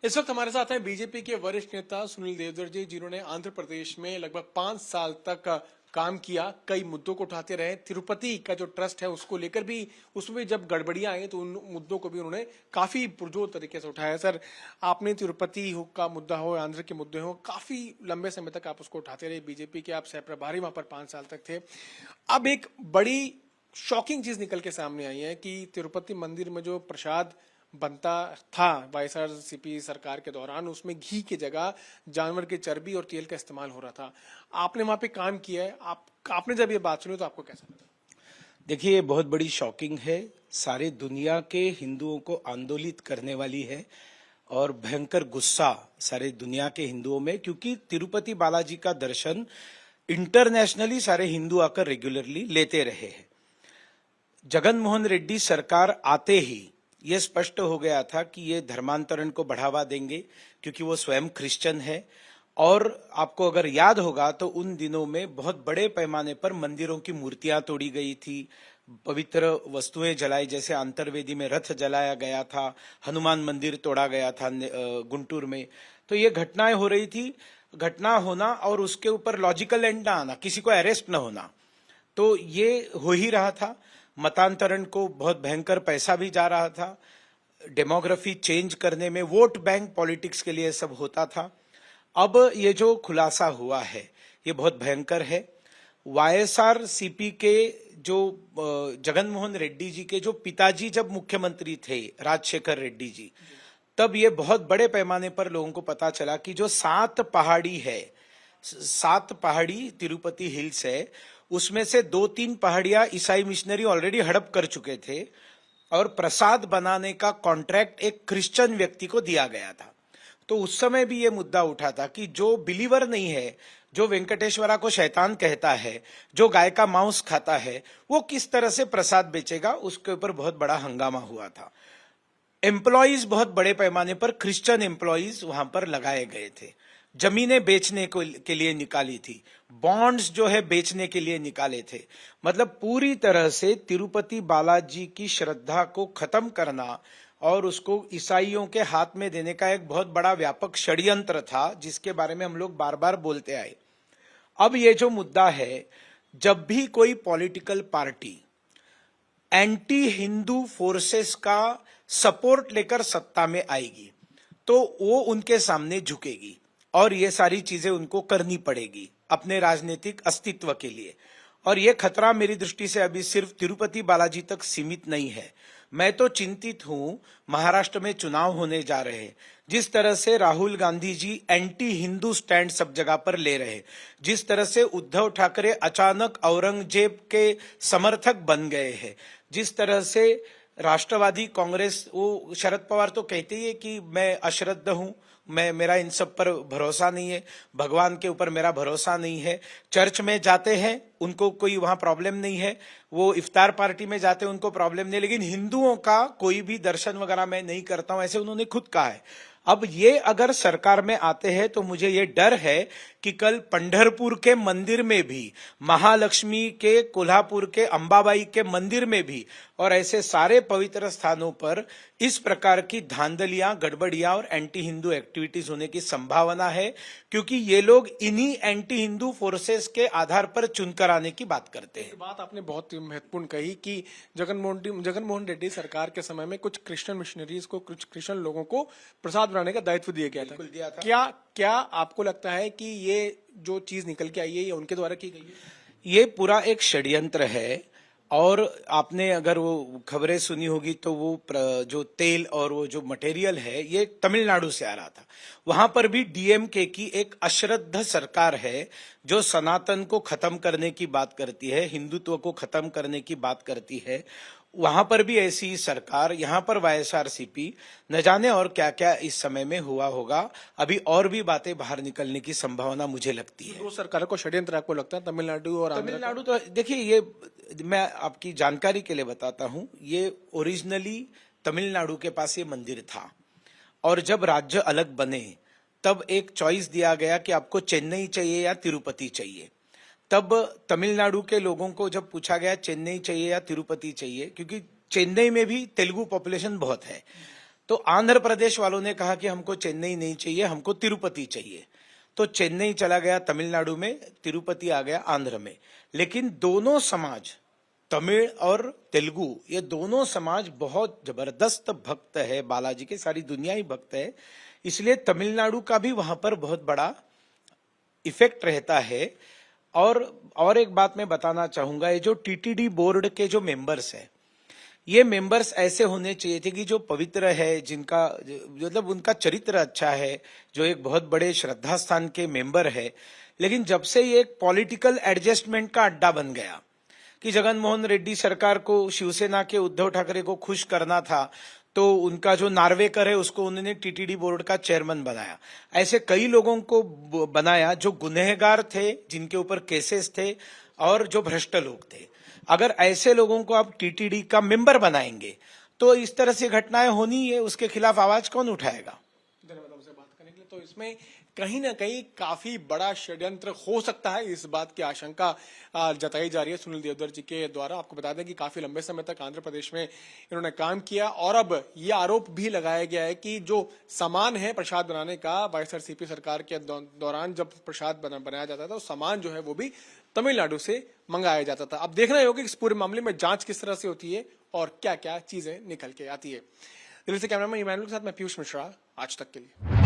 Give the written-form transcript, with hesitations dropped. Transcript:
इस वक्त हमारे साथ हैं बीजेपी के वरिष्ठ नेता सुनील देवधर जी, जिन्होंने आंध्र प्रदेश में लगभग 5 साल तक काम किया, कई मुद्दों को उठाते रहे। तिरुपति का जो ट्रस्ट है उसको लेकर भी, उसमें भी जब गड़बड़ियां आई तो उन मुद्दों को भी उन्होंने काफी पुरजोर तरीके से उठाया। सर, आपने तिरुपति का मुद्दा हो, आंध्र के मुद्दे हो, काफी लंबे समय तक आप उसको उठाते रहे। बीजेपी के आप सहप्रभारी वहां पर 5 साल तक थे। अब एक बड़ी शॉकिंग चीज निकल के सामने आई है कि तिरुपति मंदिर में जो प्रसाद बनता था वाईएसआरसीपी सरकार के दौरान, उसमें घी की जगह जानवर की चर्बी और तेल का इस्तेमाल हो रहा था। आपने वहां पे काम किया है, आपने जब ये बात सुनी तो आपको कैसा लगा? देखिए, ये बहुत बड़ी शॉकिंग है, सारे दुनिया के हिंदुओं को आंदोलित करने वाली है और भयंकर गुस्सा सारे दुनिया के हिंदुओं में, क्योंकि तिरुपति बालाजी का दर्शन इंटरनेशनली सारे हिंदू आकर रेगुलरली लेते रहे हैं। जगन मोहन रेड्डी सरकार आते ही ये स्पष्ट हो गया था कि ये धर्मांतरण को बढ़ावा देंगे, क्योंकि वो स्वयं क्रिश्चियन है। और आपको अगर याद होगा तो उन दिनों में बहुत बड़े पैमाने पर मंदिरों की मूर्तियां तोड़ी गई थी, पवित्र वस्तुएं जलाई, जैसे अंतर्वेदी में रथ जलाया गया था, हनुमान मंदिर तोड़ा गया था गुंटूर में। तो ये घटनाएं हो रही थी, घटना होना और उसके ऊपर लॉजिकल एंड ना आना, किसी को अरेस्ट न होना, तो ये हो ही रहा था। मतांतरण को बहुत भयंकर पैसा भी जा रहा था, डेमोग्राफी चेंज करने में, वोट बैंक पॉलिटिक्स के लिए सब होता था। अब ये जो खुलासा हुआ है ये बहुत भयंकर है। वाईएसआरसीपी के जो जगन मोहन रेड्डी जी के जो पिताजी जब मुख्यमंत्री थे, राजशेखर रेड्डी जी, तब ये बहुत बड़े पैमाने पर लोगों को पता चला कि जो 7 पहाड़ी है, 7 पहाड़ी तिरुपति हिल्स है, उसमें से 2-3 पहाड़ियां ईसाई मिशनरी ऑलरेडी हड़प कर चुके थे और प्रसाद बनाने का कॉन्ट्रैक्ट एक क्रिश्चियन व्यक्ति को दिया गया था। तो उस समय भी ये मुद्दा उठा था कि जो बिलीवर नहीं है, जो वेंकटेश्वरा को शैतान कहता है, जो गाय का मांस खाता है, वो किस तरह से प्रसाद बेचेगा, उसके ऊपर बहुत बड़ा हंगामा हुआ था। एम्प्लॉइज बहुत बड़े पैमाने पर क्रिश्चियन एम्प्लॉइज वहां पर लगाए गए थे, जमीनें बेचने के लिए निकाली थी, बॉन्ड्स जो है बेचने के लिए निकाले थे। मतलब पूरी तरह से तिरुपति बालाजी की श्रद्धा को खत्म करना और उसको ईसाइयों के हाथ में देने का एक बहुत बड़ा व्यापक षड्यंत्र था, जिसके बारे में हम लोग बार बार बोलते आए। अब ये जो मुद्दा है, जब भी कोई political party anti Hindu forces का सपोर्ट लेकर सत्ता में आएगी तो वो उनके सामने झुकेगी और ये सारी चीजें उनको करनी पड़ेगी अपने राजनीतिक अस्तित्व के लिए। और ये खतरा मेरी दृष्टि से अभी सिर्फ तिरुपति बालाजी तक सीमित नहीं है। मैं तो चिंतित हूं, महाराष्ट्र में चुनाव होने जा रहे हैं, जिस तरह से राहुल गांधी जी एंटी हिंदू स्टैंड सब जगह पर ले रहे, जिस तरह से उद्धव ठाकरे अचानक औरंगजेब के समर्थक बन गए हैं, जिस तरह से राष्ट्रवादी कांग्रेस, वो शरद पवार तो कहते ही है कि मैं अश्रद्ध हूं, मेरा इन सब पर भरोसा नहीं है, भगवान के ऊपर मेरा भरोसा नहीं है। चर्च में जाते हैं, उनको कोई वहां प्रॉब्लम नहीं है, वो इफ्तार पार्टी में जाते हैं, उनको प्रॉब्लम नहीं, लेकिन हिंदुओं का कोई भी दर्शन वगैरह मैं नहीं करता हूं, ऐसे उन्होंने खुद कहा है। अब ये अगर सरकार में आते हैं तो मुझे ये डर है कि कल पंढरपुर के मंदिर में भी, महालक्ष्मी के, कोल्हापुर के अंबाबाई के मंदिर में भी और ऐसे सारे पवित्र स्थानों पर इस प्रकार की धांधलियां, गड़बड़ियां और एंटी हिंदू एक्टिविटीज होने की संभावना है, क्योंकि ये लोग इन्हीं एंटी हिंदू फोर्सेस के आधार पर चुनकर आने की बात करते हैं। बात आपने बहुत महत्वपूर्ण कही कि जगन मोहन रेड्डी सरकार के समय में कुछ क्रिश्चियन मिशनरीज को, कुछ क्रिश्चियन लोगों को प्रसाद बनाने का दायित्व दिया गया था। क्या आपको लगता है कि ये जो चीज निकल के आई है ये उनके द्वारा की गई है? ये पूरा एक षड्यंत्र है। और आपने अगर वो खबरें सुनी होगी तो वो जो तेल और वो जो मटेरियल है ये तमिलनाडु से आ रहा था। वहां पर भी डीएमके की एक अश्रद्ध सरकार है जो सनातन को खत्म करने की बात करती है, हिंदुत्व को खत्म करने की बात करती है। वहां पर भी ऐसी सरकार, यहाँ पर वाईएसआरसीपी, न जाने और क्या क्या इस समय में हुआ होगा। अभी और भी बातें बाहर निकलने की संभावना मुझे लगती है। दो सरकारों को षड्यंत्र आपको लगता है, तमिलनाडु और तमिलनाडु? तो देखिए, ये मैं आपकी जानकारी के लिए बताता हूं, ये ओरिजिनली तमिलनाडु के पास ये मंदिर था और जब राज्य अलग बने तब एक चॉइस दिया गया कि आपको चेन्नई चाहिए या तिरुपति चाहिए। तब तमिलनाडु के लोगों को जब पूछा गया चेन्नई चाहिए या तिरुपति चाहिए, क्योंकि चेन्नई में भी तेलुगु पॉपुलेशन बहुत है, तो आंध्र प्रदेश वालों ने कहा कि हमको चेन्नई नहीं चाहिए, हमको तिरुपति चाहिए। तो चेन्नई चला गया तमिलनाडु में, तिरुपति आ गया आंध्र में। लेकिन दोनों समाज, तमिल और तेलुगु, ये दोनों समाज बहुत जबरदस्त भक्त है बालाजी के, सारी दुनिया ही भक्त है। इसलिए तमिलनाडु का भी वहां पर बहुत बड़ा इफेक्ट रहता है। और एक बात मैं बताना चाहूंगा, ये जो टीटीडी बोर्ड के जो मेंबर्स हैं, ये मेंबर्स ऐसे होने चाहिए थे कि जो पवित्र है, जिनका मतलब उनका चरित्र अच्छा है, जो एक बहुत बड़े श्रद्धा स्थान के मेंबर है। लेकिन जब से ये एक पॉलिटिकल एडजस्टमेंट का अड्डा बन गया कि जगनमोहन रेड्डी सरकार को, शिवसेना के उद्धव ठाकरे को खुश करना था, तो उनका जो नार्वेकर है उसको उन्होंने टीटीडी बोर्ड का चेयरमैन बनाया। ऐसे कई लोगों को बनाया जो गुनहगार थे, जिनके ऊपर केसेस थे और जो भ्रष्ट लोग थे। अगर ऐसे लोगों को आप टीटीडी का मेंबर बनाएंगे तो इस तरह से घटनाएं होनी है, उसके खिलाफ आवाज कौन उठाएगा? धन्यवाद हमसे बात करने के लिए। तो इसमें कहीं ना कहीं काफी बड़ा षड्यंत्र हो सकता है, इस बात की आशंका जताई जा रही है सुनील देवधर जी के द्वारा। आपको बता दें कि काफी लंबे समय तक आंध्र प्रदेश में इन्होंने काम किया और अब ये आरोप भी लगाया गया है कि जो सामान है प्रसाद बनाने का, वाईएसआरसीपी सरकार के दौरान जब प्रसाद बनाया जाता था, तो सामान जो है वो भी तमिलनाडु से मंगाया जाता था। अब देखना होगा कि इस पूरे मामले में जांच किस तरह से होती है और क्या क्या चीजें निकल के आती है। दिल्ली से कैमरामैन इमानुअल के साथ मैं पीयूष मिश्रा, आज तक के लिए।